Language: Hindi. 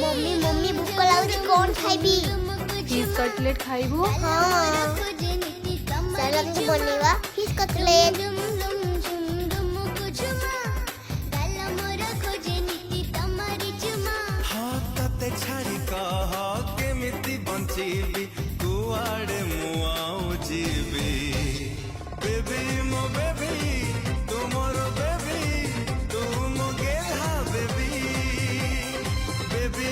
मम्मी मम्मी भूख लाଗୁଛି कौन खाइबी फिश कटलेट खाइबू। हां चल हम बनेगा फिश कटलेट हाँ तते छाड़ी कह केमिति बंचीबी कुआड़े मुआऊ जीबी बेबी मो बेबी तुमर बेबी तुम गेहा बेबी बेबी